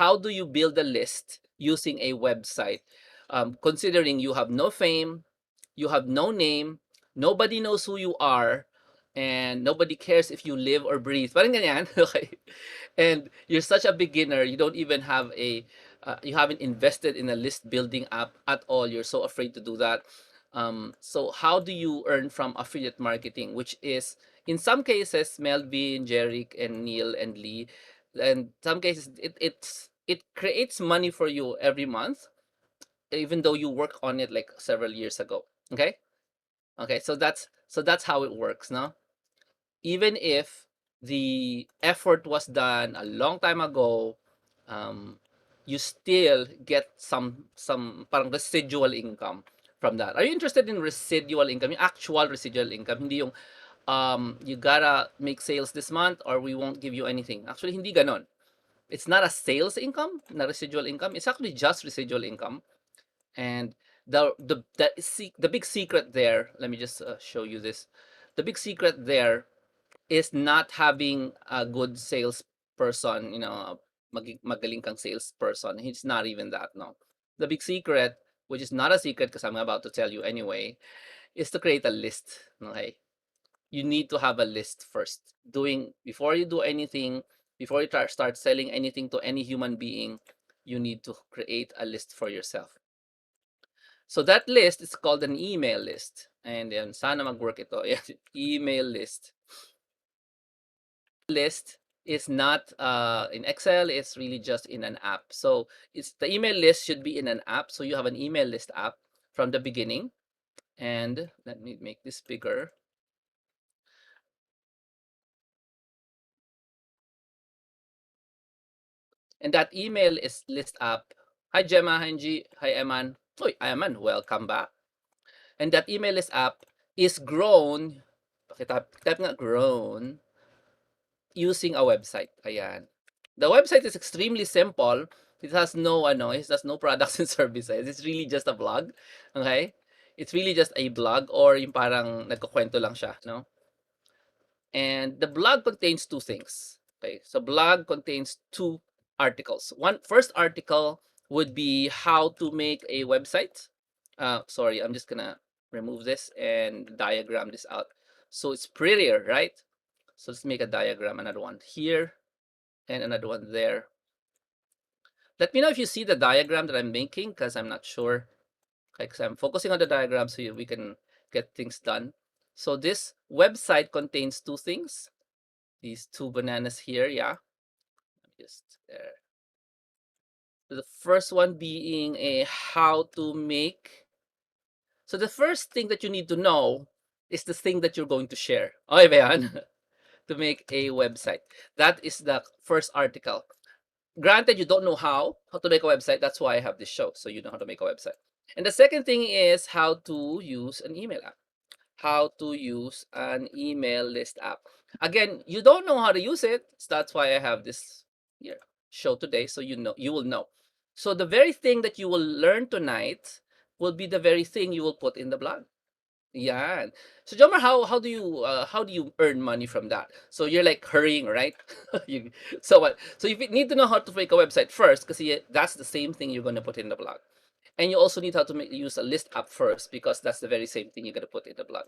how do you build a list using a website? Considering you have no fame, you have no name, nobody knows who you are, and nobody cares if you live or breathe. Parang ganyan, okay? And you're such a beginner, you don't even have you haven't invested in a list building app at all. You're so afraid to do that. So how do you earn from affiliate marketing, which is in some cases Melvin, Jerick, and Neil and Lee, and some cases it creates money for you every month, even though you work on it like several years ago. Okay, okay, so that's how it works, no? Even if the effort was done a long time ago, um, you still get some parang residual income from that. Are you interested in residual income, yung actual residual income, hindi yung you gotta make sales this month or we won't give you anything? Actually, hindi ganon. It's not a sales income, not residual income. It's actually just residual income. And the big secret there, let me just show you this. The big secret there is not having a good salesperson, magaling kang salesperson. It's not even that, no. The big secret, which is not a secret because I'm about to tell you anyway, is to create a list. Okay, you need to have a list first. Before you do anything, before you start selling anything to any human being, you need to create a list for yourself. So that list is called an email list. And then sana mag-work ito. Email list. List is not in Excel, it's really just in an app. So it's the email list should be in an app. So you have an email list app from the beginning. And let me make this bigger. And that email is list app. Hi Gemma, hi G, hi Eman. Uy, Eman, welcome back. And that email list app is grown, type nga grown, using a website. Ayan. The website is extremely simple. It has no products and services. It's really just a blog. Okay? It's really just a blog or yung parang nagkukwento lang siya, no? And the blog contains two things. Okay? So blog contains two articles. First article would be how to make a website. Sorry, I'm just gonna remove this and diagram this out. So it's prettier, right? So let's make a diagram, another one here and another one there. Let me know if you see the diagram that I'm making because I'm not sure. Okay, because I'm focusing on the diagram so we can get things done. So this website contains two things. These two bananas here, yeah. Just there. The first one being a how to make. So the first thing that you need to know is the thing that you're going to share. Okay ba yan? To make a website. That is the first article. Granted, you don't know how to make a website. That's why I have this show, so you know how to make a website. And the second thing is how to use an email app. How to use an email list app. Again, you don't know how to use it. So that's why I have this here show today, so you will know. So the very thing that you will learn tonight will be the very thing you will put in the blog. Yeah. So Jomar, how do you earn money from that? So you're like hurrying, right? So what? So you need to know how to make a website first, because that's the same thing you're going to put in the blog. And you also need how to use a list app first, because that's the very same thing you're going to put in the blog.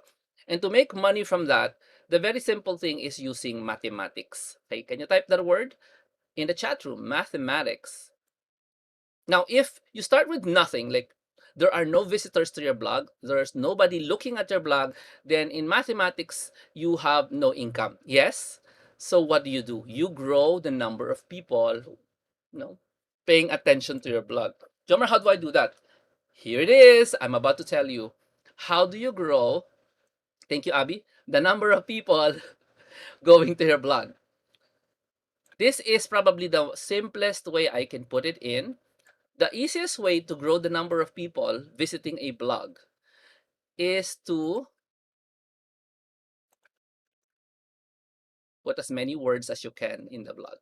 And to make money from that, the very simple thing is using mathematics. Okay, can you type that word in the chat room? Mathematics. Now, if you start with nothing, like there are no visitors to your blog, there's nobody looking at your blog, then in mathematics, you have no income. Yes? So what do? You grow the number of people, paying attention to your blog. Jomer, how do I do that? Here it is. I'm about to tell you. How do you grow, thank you, Abby, the number of people going to your blog? This is probably the simplest way I can put it in. The easiest way to grow the number of people visiting a blog is to put as many words as you can in the blog,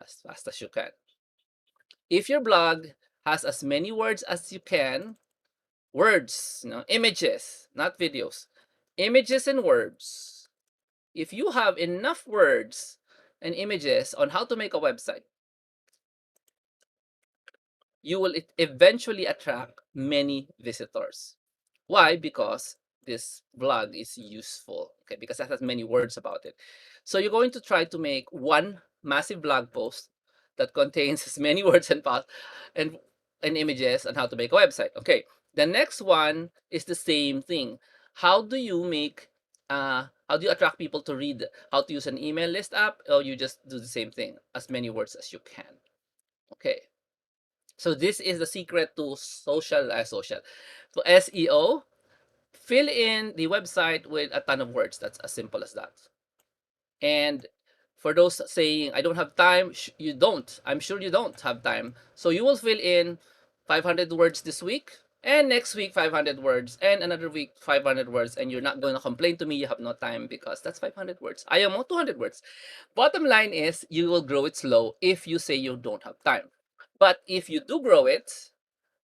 as fast as you can. If your blog has as many words as you can, words, images, not videos, images and words. If you have enough words and images on how to make a website, you will eventually attract many visitors. Why? Because this blog is useful, okay, because that has many words about it. So you're going to try to make one massive blog post that contains as many words and and images on how to make a website. Okay, the next one is the same thing. How do you make how do you attract people to read how to use an email list app? Or you just do the same thing, as many words as you can. Okay, so this is the secret to social to SEO. Fill in the website with a ton of words. That's as simple as that. And for those saying I don't have time, you don't. I'm sure you don't have time. So you will fill in 500 words this week, and next week 500 words, and another week 500 words, and you're not going to complain to me you have no time, because that's 500 words. I am on 200 words. Bottom line is you will grow it slow if you say you don't have time. But if you do grow it,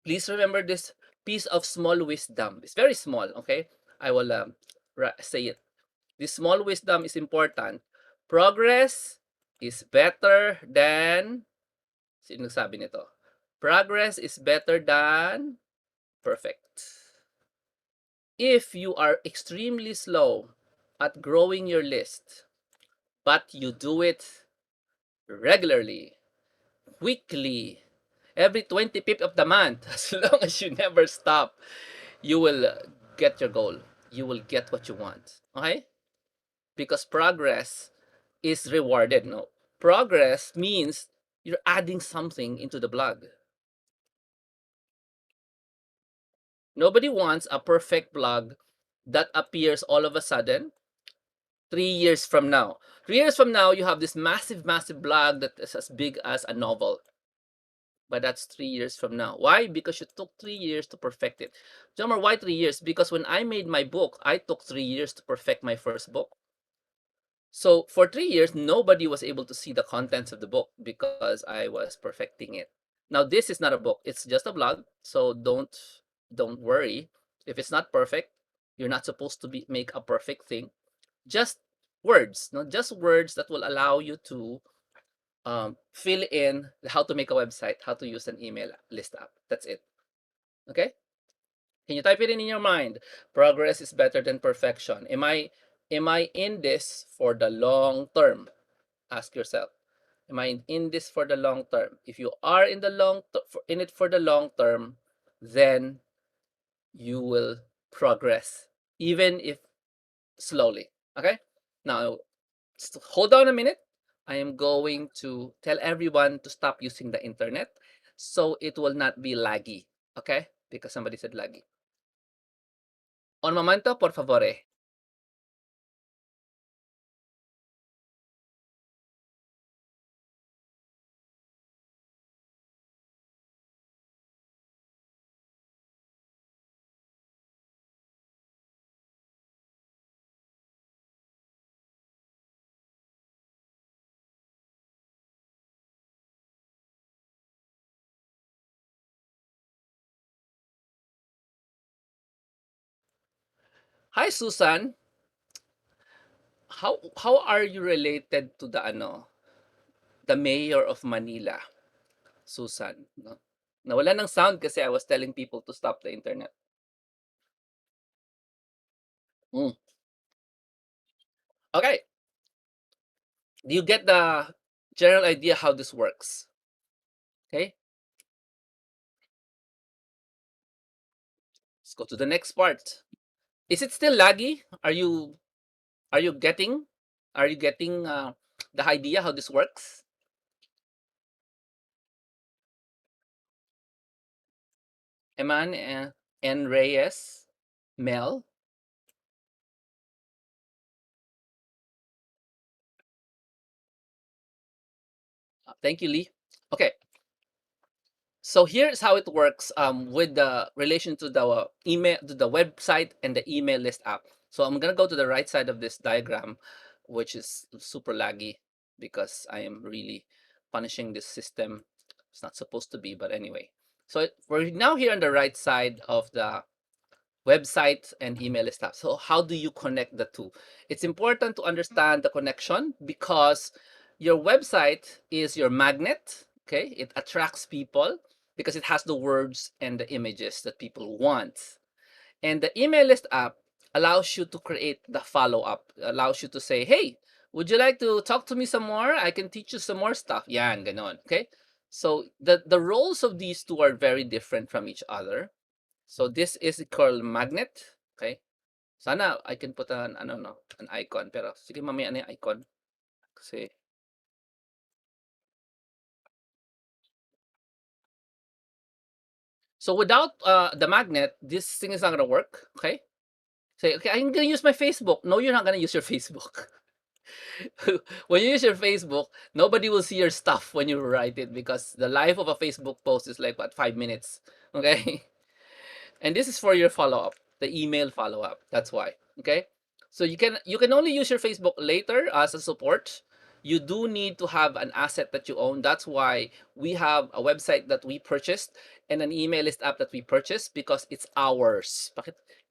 please remember this piece of small wisdom. It's very small, okay? I will say it. This small wisdom is important. Progress is better than, sino nagsabi nito? Progress is better than perfect. If you are extremely slow at growing your list, but you do it regularly, weekly, every 25th of the month, as long as you never stop, you will get your goal. You will get what you want. Okay? Because progress is rewarded. No, progress means you're adding something into the blog. Nobody wants a perfect blog that appears all of a sudden 3 years from now. 3 years from now, you have this massive blog that is as big as a novel. But that's 3 years from now. Why? Because you took 3 years to perfect it. Jomar, why 3 years? Because when I made my book, I took 3 years to perfect my first book. So for 3 years, nobody was able to see the contents of the book because I was perfecting it. Now this is not a book; it's just a blog. So don't worry if it's not perfect. You're not supposed to make a perfect thing. Just words, not just words that will allow you to fill in how to make a website, how to use an email list app. That's it. Okay? Can you type it in your mind? Progress is better than perfection. Am I in this for the long term? Ask yourself. Am I in this for the long term? If you are in in it for the long term, then you will progress, even if slowly. Okay? Now, hold on a minute. I am going to tell everyone to stop using the internet so it will not be laggy. Okay? Because somebody said laggy. Un momento, por favore. Hi, Susan. How are you related to the mayor of Manila, Susan? No? Nawala ng sound kasi I was telling people to stop the internet. Mm. Okay. Do you get the general idea how this works? Okay. Let's go to the next part. Is it still laggy? Are you getting are you getting the idea how this works? Eman and Reyes, Mel. Thank you, Lee. Okay. So here's how it works with the relation to the email, to the website and the email list app. So I'm gonna go to the right side of this diagram, which is super laggy because I am really punishing this system. It's not supposed to be, but anyway. So we're now here on the right side of the website and email list app. So how do you connect the two? It's important to understand the connection because your website is your magnet. Okay, it attracts people. because it has the words and the images that people want. And the email list app allows you to create the follow up, allows you to say, hey, would you like to talk to me some more? I can teach you some more stuff. Yan, ganon. Okay. So the roles of these two are very different from each other. So this is called magnet. Okay. Sana I can put an ano no, an icon, pero sige mamaya na yung icon kasi so without the magnet, this thing is not gonna work. Okay. Say, okay, I'm gonna use my Facebook. No, you're not gonna use your Facebook. When you use your Facebook, nobody will see your stuff when you write it because the life of a Facebook post is like what 5 minutes. Okay. And this is for your follow-up, the email follow-up. That's why. Okay. So you can only use your Facebook later as a support. You do need to have an asset that you own. That's why we have a website that we purchased and an email list app that we purchased because it's ours.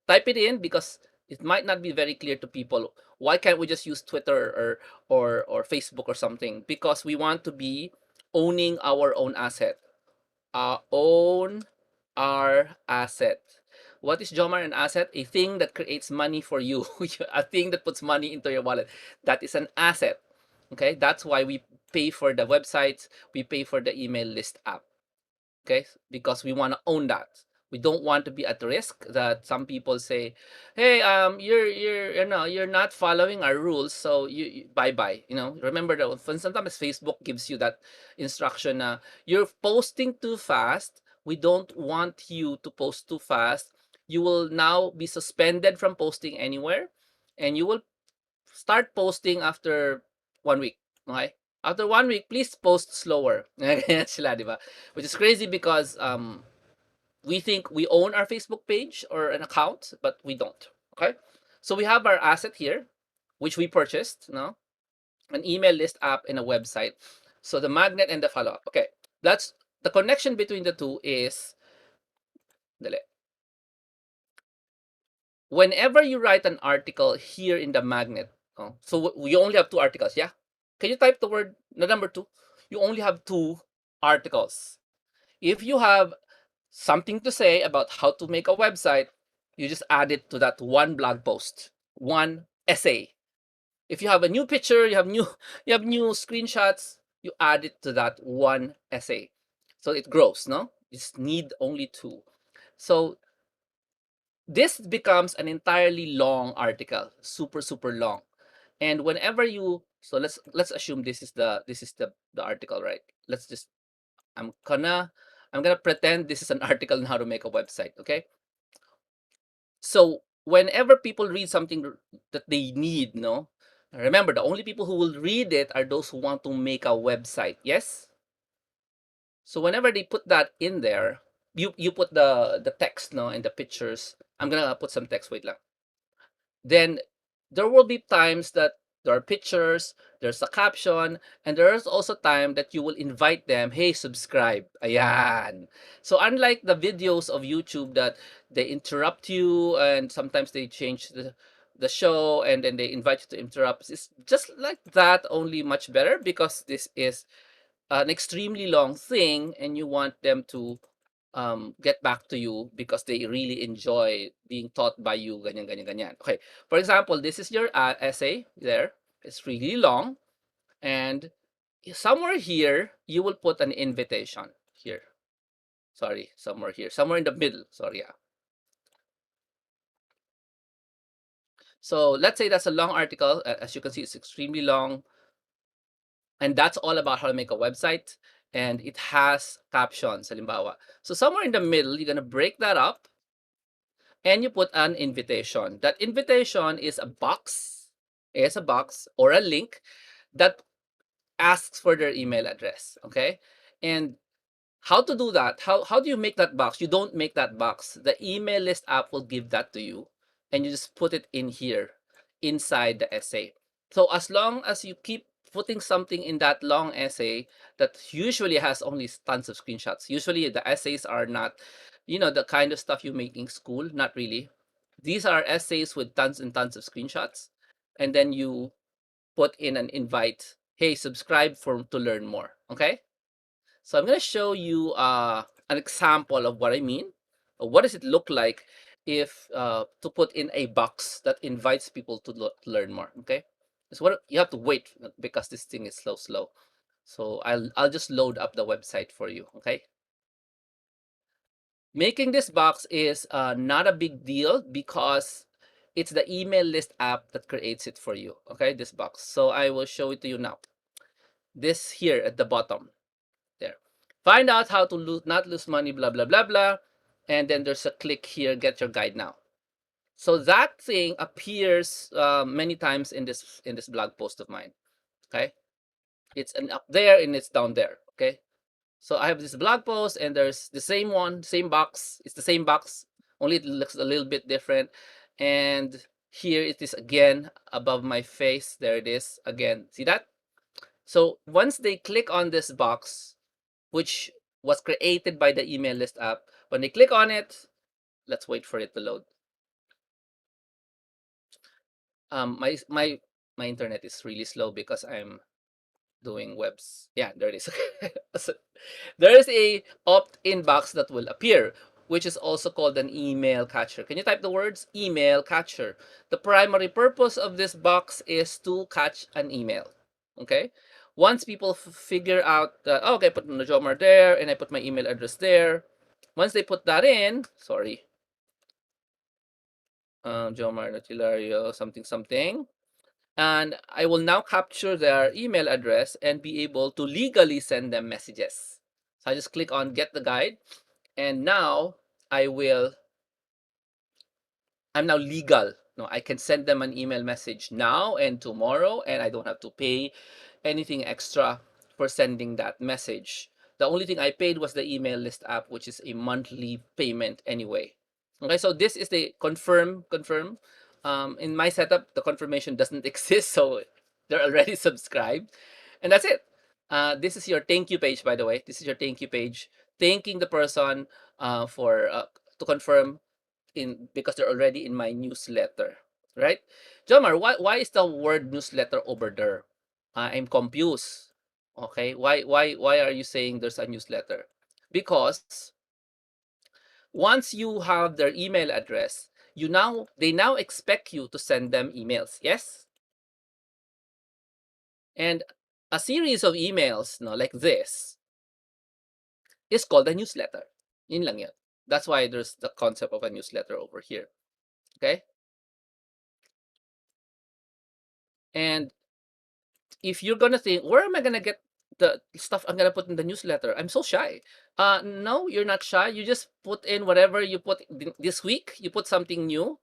Type it in because it might not be very clear to people. Why can't we just use Twitter or Facebook or something? Because we want to be owning our own asset. Own our asset. What is Jomar an asset? A thing that creates money for you. A thing that puts money into your wallet. That is an asset. Okay, that's why we pay for the websites, we pay for the email list app. Okay, because we want to own that. We don't want to be at risk that some people say, hey, you're not following our rules, so you bye bye. Remember that sometimes Facebook gives you that instruction, you're posting too fast, we don't want you to post too fast, you will now be suspended from posting anywhere, and you will start posting after 1 week. Okay, after 1 week, please post slower. Sila, di ba? Which is crazy because we think we own our Facebook page or an account, but we don't. Okay, so we have our asset here, which we purchased. No, an email list app and a website. So the magnet and the follow up. Okay, that's the connection between the two is. Dali. Whenever you write an article here in the magnet, so we only have two articles. Yeah, can you type the word the number two? You only have two articles. If you have something to say about how to make a website, you just add it to that one blog post, one essay. If you have a new picture, you have new screenshots, you add it to that one essay. So it grows, no? You just need only two. So this becomes an entirely long article, super super long. And whenever you so let's assume this is the article, right? Let's just I'm gonna I'm gonna pretend this is an article on how to make a website, okay? So whenever people read something that they need, no, remember the only people who will read it are those who want to make a website. Yes. So whenever they put that in there, you put the text, no, and the pictures. I'm gonna put some text. Wait lang. Then there will be times that there are pictures, there's a caption, and there's also time that you will invite them, hey, subscribe. Ayan. So unlike the videos of YouTube that they interrupt you and sometimes they change the show and then they invite you to interrupt, it's just like that, only much better because this is an extremely long thing and you want them to get back to you because they really enjoy being taught by you, ganyan, ganyan, ganyan. Okay, for example, this is your essay there. It's really long, and somewhere here, you will put an invitation here. Sorry, somewhere here, somewhere in the middle. Sorry, yeah. So let's say that's a long article. As you can see, it's extremely long, and that's all about how to make a website. And it has captions, halimbawa. So somewhere in the middle, you're gonna break that up and you put an invitation. That invitation is a box or a link that asks for their email address. Okay. And how to do that? How do you make that box? You don't make that box. The email list app will give that to you, and you just put it in here inside the essay. So as long as you keep putting something in that long essay that usually has only tons of screenshots. Usually the essays are not, the kind of stuff you make in school. Not really. These are essays with tons and tons of screenshots, and then you put in an invite. Hey, subscribe to learn more. Okay. So I'm gonna show you an example of what I mean. What does it look like if to put in a box that invites people to learn more? Okay, so what you have to wait because this thing is slow. So I'll just load up the website for you. Okay, making this box is not a big deal because it's the email list app that creates it for you. Okay, this box. So I will show it to you now. This here at the bottom there. Find out how to not lose money, blah, blah, blah, blah. And then there's a click here, get your guide now. So that thing appears many times in this blog post of mine. Okay. It's an up there and it's down there. Okay. So I have this blog post and there's the same one, same box. It's the same box, only it looks a little bit different. And here it is again above my face. There it is again. See that? So once they click on this box, which was created by the email list app, when they click on it, let's wait for it to load. My internet is really slow because I'm doing webs. Yeah, there it is. So there is a opt-in box that will appear, which is also called an email catcher. Can you type the words email catcher? The primary purpose of this box is to catch an email. Okay. Once people figure out that, oh, okay, I put the Jomar there and I put my email address there. Once they put that in, sorry, Jomar, Hilario, something, something. And I will now capture their email address and be able to legally send them messages. So I just click on get the guide. And now I will, I'm now legal. No, I can send them an email message now and tomorrow, and I don't have to pay anything extra for sending that message. The only thing I paid was the email list app, which is a monthly payment anyway. Okay, so this is the confirm. In my setup, the confirmation doesn't exist, so they're already subscribed, and that's it. This is your thank you page, by the way. This is your thank you page, thanking the person for to confirm in because they're already in my newsletter, right? Jomar, why is the word newsletter over there? I'm confused. Okay, why are you saying there's a newsletter? Because once you have their email address, they now expect you to send them emails. Yes, and a series of emails, no, like this, is called a newsletter. Yun lang yun. That's why there's the concept of a newsletter over here. Okay, and if you're gonna think, where am I gonna get the stuff I'm gonna put in the newsletter? I'm so shy. No, you're not shy. You just put in whatever you put this week. You put something new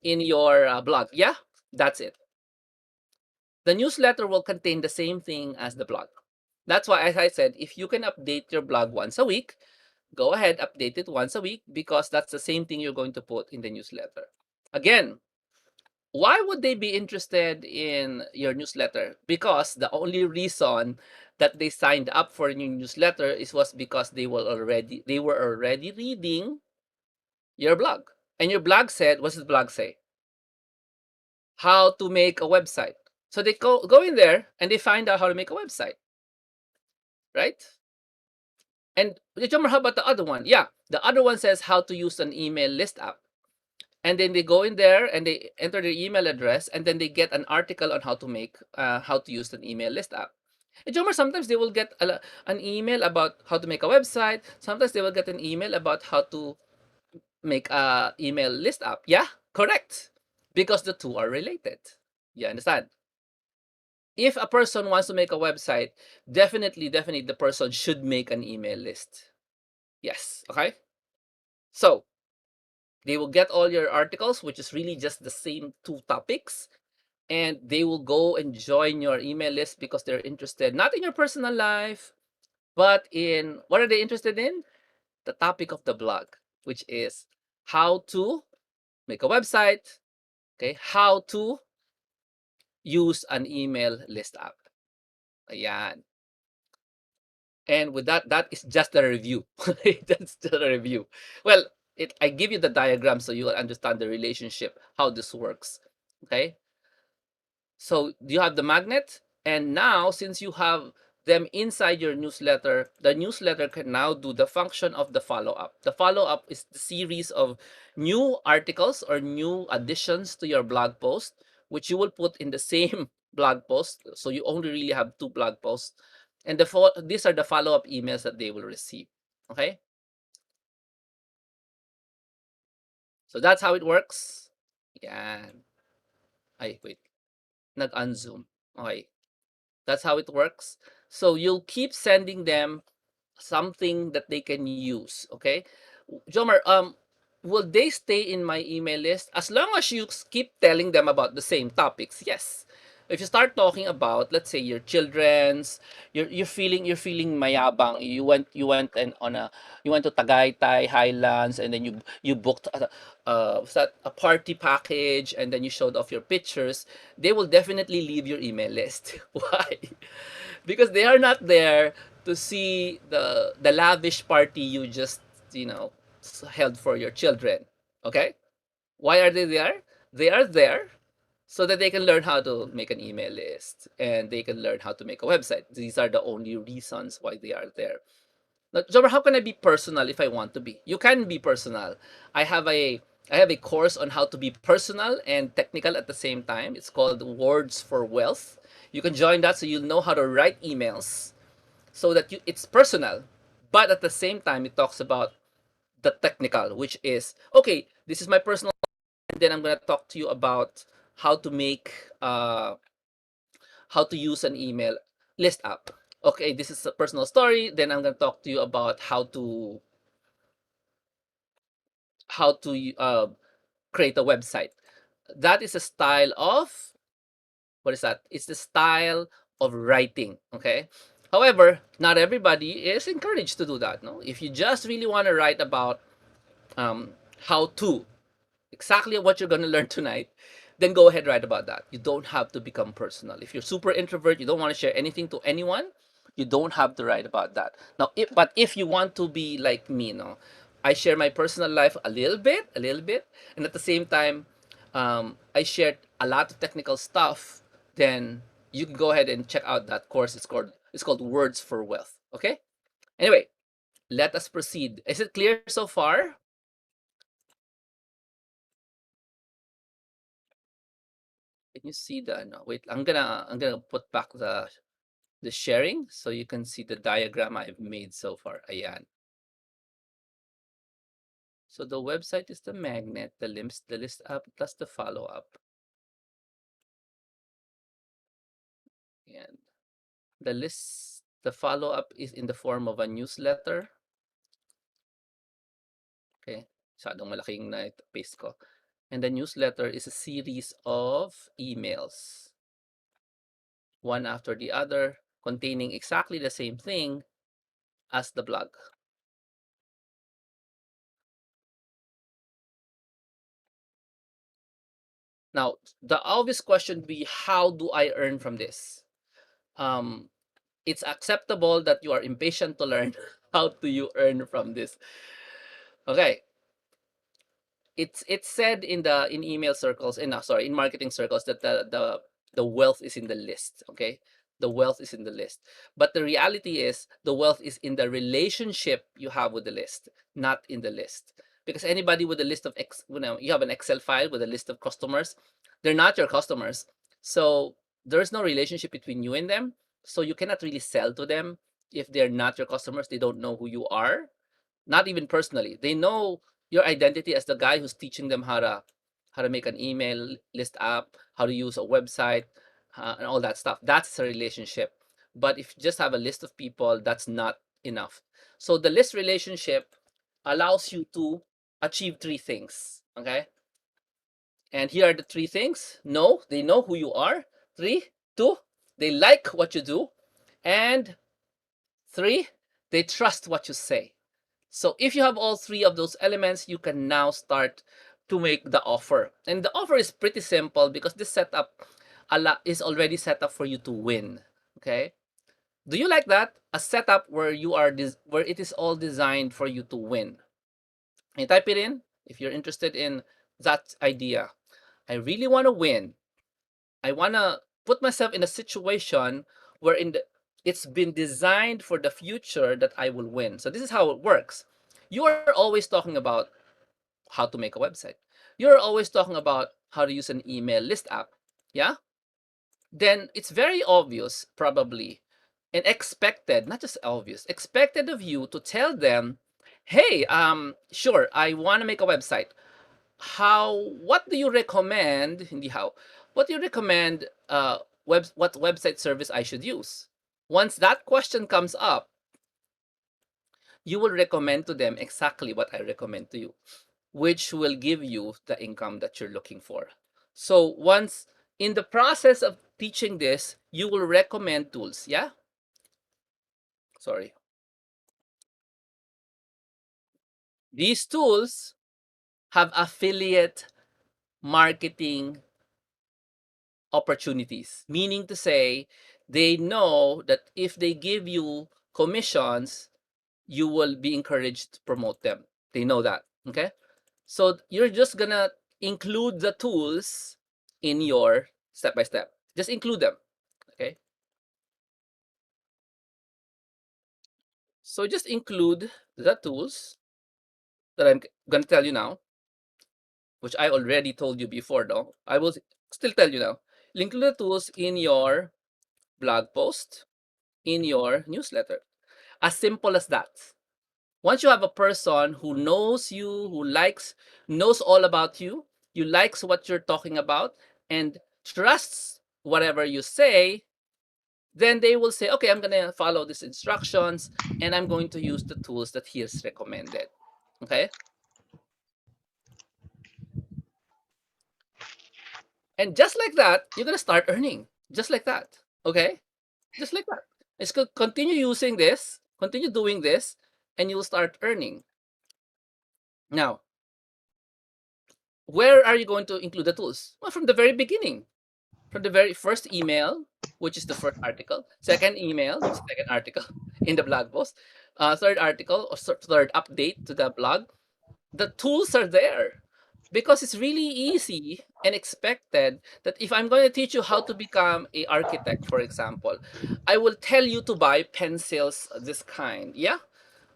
in your blog. Yeah, that's it. The newsletter will contain the same thing as the blog. That's why, as I said, if you can update your blog once a week, go ahead, update it once a week because that's the same thing you're going to put in the newsletter. Again, why would they be interested in your newsletter? Because the only reason that they signed up for your newsletter was because they were already reading your blog. And your blog said, what's the blog say? How to make a website. So they go in there and they find out how to make a website, right? And how about the other one? Yeah, the other one says how to use an email list app. And then they go in there and they enter their email address and then they get an article on how to use an email list app. And Jomar, sometimes they will get an email about how to make a website. Sometimes they will get an email about how to make a email list app. Yeah, correct. Because the two are related. You understand? If a person wants to make a website, definitely the person should make an email list. Yes, okay? So, they will get all your articles, which is really just the same two topics, and they will go and join your email list because they're interested not in your personal life, but in what are they interested in? The topic of the blog, which is how to make a website, okay? How to use an email list app. Ayan. And with that, that is just a review. That's just a review. Well, I give you the diagram so you will understand the relationship, how this works. Okay. So you have the magnet, and now since you have them inside your newsletter, the newsletter can now do the function of the follow-up. The follow-up is the series of new articles or new additions to your blog post, which you will put in the same blog post. So you only really have two blog posts. And these are the follow-up emails that they will receive. Okay? So that's how it works. Yan. Ay, wait. Nag-unzoom. Okay. That's how it works. So you'll keep sending them something that they can use. Okay, Jomar, will they stay in my email list as long as you keep telling them about the same topics? Yes. If you start talking about, let's say, your children's, you're feeling mayabang. You went to Tagaytay Highlands, and then you booked a party package, and then you showed off your pictures. They will definitely leave your email list. Why? Because they are not there to see the lavish party you just you know held for your children. Okay, why are they there? They are there so that they can learn how to make an email list and they can learn how to make a website. These are the only reasons why they are there. Now, Jobber, how can I be personal if I want to be? You can be personal. I have a I have a course on how to be personal and technical at the same time. It's called Words for Wealth. You can join that so you'll know how to write emails so that it's personal, but at the same time it talks about the technical, which is okay. This is my personal, and then I'm gonna talk to you about how to make how to use an email list app. Okay, this is a personal story. Then I'm gonna talk to you about how to create a website. That is a style of what is that? It's the style of writing. Okay. However, not everybody is encouraged to do that. No, if you just really want to write about um, how to exactly what you're going to learn tonight, then go ahead, write about that. You don't have to become personal. If you're super introvert, you don't want to share anything to anyone, you don't have to write about that. Now, if you want to be like me, no, I share my personal life a little bit, and at the same time, I shared a lot of technical stuff. Then you can go ahead and check out that course. It's called Words for Wealth. Okay. Anyway, let us proceed. Is it clear so far? Can you see the no? Wait, I'm gonna put back the sharing so you can see the diagram I've made so far. Ayan. So the website is the magnet, the list up plus the follow up. And the follow up is in the form of a newsletter. Okay. Masyadong malaking na ito, paste ko. And the newsletter is a series of emails, one after the other, containing exactly the same thing as the blog. Now, the obvious question would be, how do I earn from this? Um, it's acceptable that you are impatient to learn. How do you earn from this? Okay, it's said in email circles, in marketing circles, that the wealth is in the list. Okay, the wealth is in the list, but the reality is the wealth is in the relationship you have with the list, not in the list. Because anybody with a list of you have an Excel file with a list of customers, they're not your customers. So there's no relationship between you and them, so you cannot really sell to them. If they're not your customers, they don't know who you are, not even personally. They know your identity as the guy who's teaching them how to make an email list app, how to use a website, and all that stuff. That's a relationship. But if you just have a list of people, that's not enough. So the list relationship allows you to achieve three things. Okay. And here are the three things. No, they know who you are. Three, two, they like what you do. And three, they trust what you say. So if you have all three of those elements, you can now start to make the offer. And the offer is pretty simple because this setup is already set up for you to win. Okay? Do you like that? A setup where where it is all designed for you to win. And type it in if you're interested in that idea. I really want to win. I want to put myself in a situation where It's been designed for the future that I will win. So this is how it works. You are always talking about how to make a website. You're always talking about how to use an email list app. Yeah? Then it's very obvious, probably, and expected, not just obvious, expected of you to tell them, hey, sure, I want to make a website. What do you recommend? Hindi how. What do you recommend what website service I should use? Once that question comes up, you will recommend to them exactly what I recommend to you, which will give you the income that you're looking for. So once in the process of teaching this, you will recommend tools. Yeah? Sorry. These tools have affiliate marketing opportunities, meaning to say, they know that if they give you commissions, you will be encouraged to promote them. They know that. Okay? So you're just gonna include the tools in your step by step. Just include them. Okay? So just include the tools that I'm gonna tell you now, which I already told you before, though. I will still tell you now. Include the tools in your blog post, in your newsletter. As simple as that. Once you have a person who knows you, knows all about you likes what you're talking about, and trusts whatever you say, then they will say, okay, I'm gonna follow these instructions and I'm going to use the tools that he has recommended. Okay? And just like that, you're gonna start earning. Just like that. Okay? Just like that. It's good. Continue using this, continue doing this, and you'll start earning. Now, where are you going to include the tools? Well, from the very beginning, from the very first email, which is the first article, second email, which is the second article in the blog post, third article or third update to the blog. The tools are there because it's really easy and expected that if I'm going to teach you how to become a architect, for example, I will tell you to buy pencils this kind. Yeah,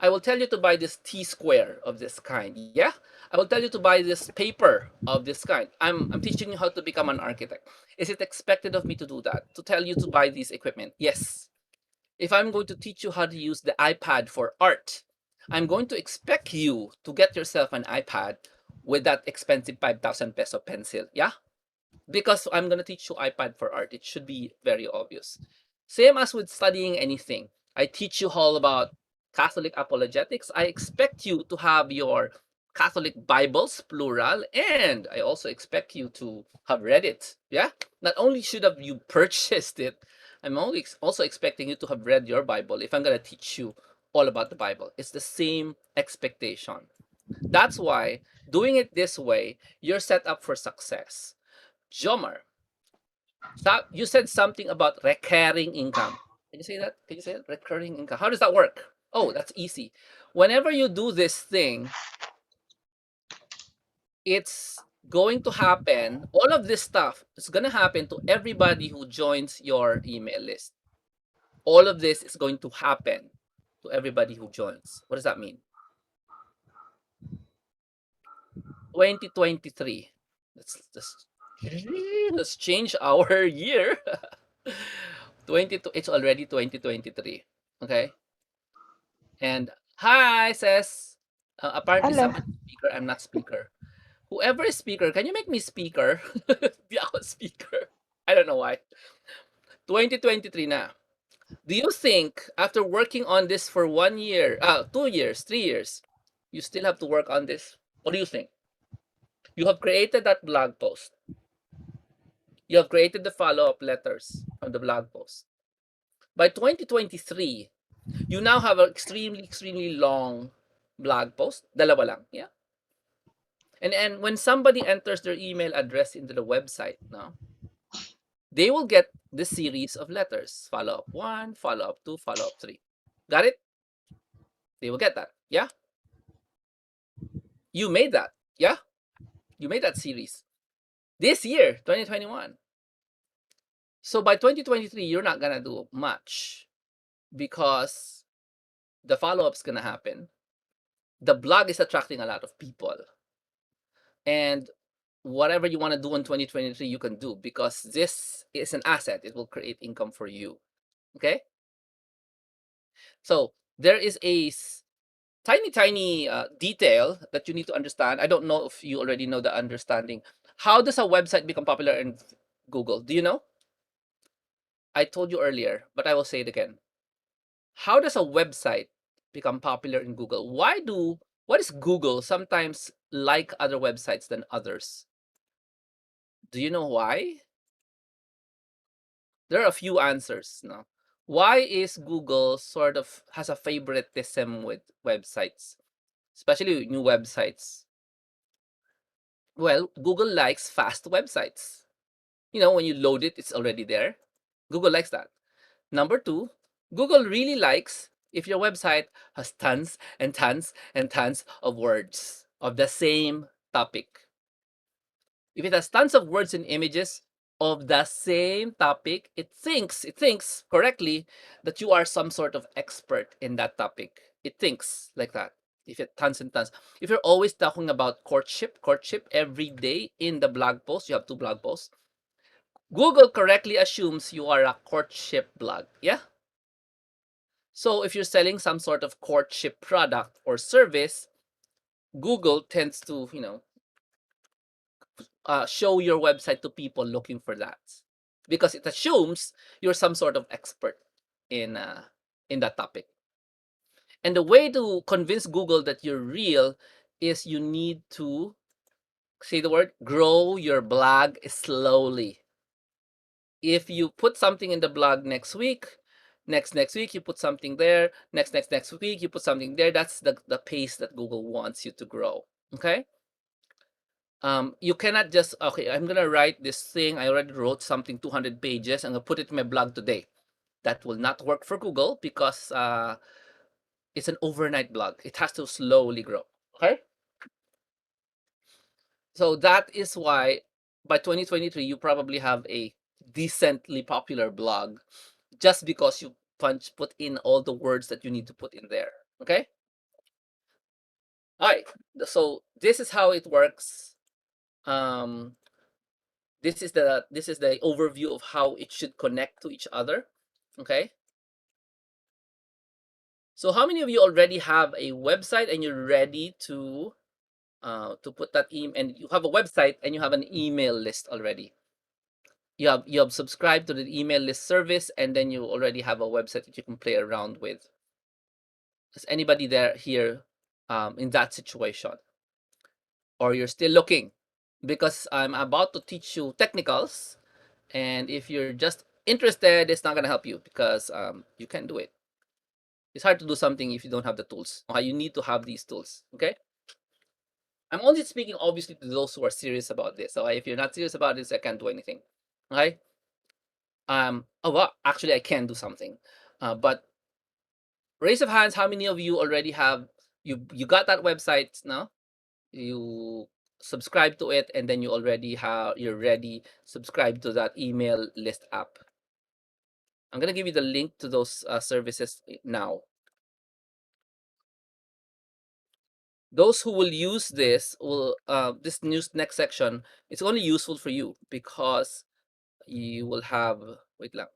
I will tell you to buy this T-square of this kind. Yeah, I will tell you to buy this paper of this kind. I'm teaching you how to become an architect. Is it expected of me to do that, to tell you to buy these equipment? Yes. If I'm going to teach you how to use the iPad for art, I'm going to expect you to get yourself an iPad with that expensive 5,000 peso pencil. Yeah? Because I'm going to teach you iPad for art. It should be very obvious. Same as with studying anything. I teach you all about Catholic apologetics. I expect you to have your Catholic Bibles, plural, and I also expect you to have read it. Yeah? Not only should have you purchased it, I'm also expecting you to have read your Bible if I'm going to teach you all about the Bible. It's the same expectation. That's why doing it this way, you're set up for success. Jomar, you said something about recurring income. Can you say that? Can you say that? Recurring income. How does that work? Oh, that's easy. Whenever you do this thing, it's going to happen. All of this stuff is going to happen to everybody who joins your email list. All of this is going to happen to everybody who joins. What does that mean? 2023. Let's change our year. 22. It's already 2023. Okay. And hi, says apparently Hello. somebody speaker. I'm not speaker. Whoever is speaker, can you make me speaker? Di ako speaker. I don't know why. 2023 na. Do you think after working on this for 1 year, 2 years, 3 years, you still have to work on this? What do you think? You have created that blog post. You have created the follow-up letters from the blog post. By 2023, you now have an extremely, extremely long blog post. Dalawa lang. Yeah. And when somebody enters their email address into the website now, they will get this series of letters. Follow up 1, follow up 2, follow up 3. Got it? They will get that. Yeah? You made that. Yeah? You made that series. This year, 2021. So by 2023, you're not gonna do much. because the follow-up's gonna happen. The blog is attracting a lot of people, and whatever you want to do in 2023, you can do because this is an asset. It will create income for you. Okay, so there is a tiny detail that you need to understand. I don't know if you already know the understanding. How does a website become popular in Google? Do you know? I told you earlier, but I will say it again. How does a website become popular in Google? What is Google sometimes like other websites than others? Do you know why? There are a few answers now. Why is Google sort of has a favoritism with websites, especially new websites? Well, Google likes fast websites. When you load it, it's already there. Google likes that. Number two, Google really likes if your website has tons and tons and tons of words of the same topic. If it has tons of words and images of the same topic, it thinks correctly that you are some sort of expert in that topic. It thinks like that. If it tons and tons. If you're always talking about courtship every day in the blog post, you have 2 blog posts. Google correctly assumes you are a courtship blog. Yeah? So if you're selling some sort of courtship product or service, Google tends to, show your website to people looking for that because it assumes you're some sort of expert in that topic. And the way to convince Google that you're real is you need to say the word grow your blog slowly. If you put something in the blog next week, next week you put something there, next week you put something there, that's the pace that Google wants you to grow. Okay? You cannot just, okay, I'm gonna write this thing. I already wrote something 200 pages. I'm gonna put it in my blog today. That will not work for Google because it's an overnight blog. It has to slowly grow. Okay, so that is why by 2023 you probably have a decently popular blog just because you put in all the words that you need to put in there. Okay, all right. So this is how it works. Um, this is the overview of how it should connect to each other. Okay, so how many of you already have a website and you're ready to put that email, and you have a website and you have an email list already? You have subscribed to the email list service, and then you already have a website that you can play around with. Is anybody there here in that situation, or you're still looking? Because I'm about to teach you technicals. And if you're just interested, it's not going to help you because you can't do it. It's hard to do something if you don't have the tools. You need to have these tools. Okay. I'm only speaking obviously to those who are serious about this. So if you're not serious about this, I can't do anything. Okay. Oh well, actually, I can do something. But raise of hands. How many of you already have you got that website now? You subscribe to it, and then you're ready subscribe to that email list app. I'm gonna give you the link to those services now. Those who will use this next section, it's only useful for you because you will have, wait lang,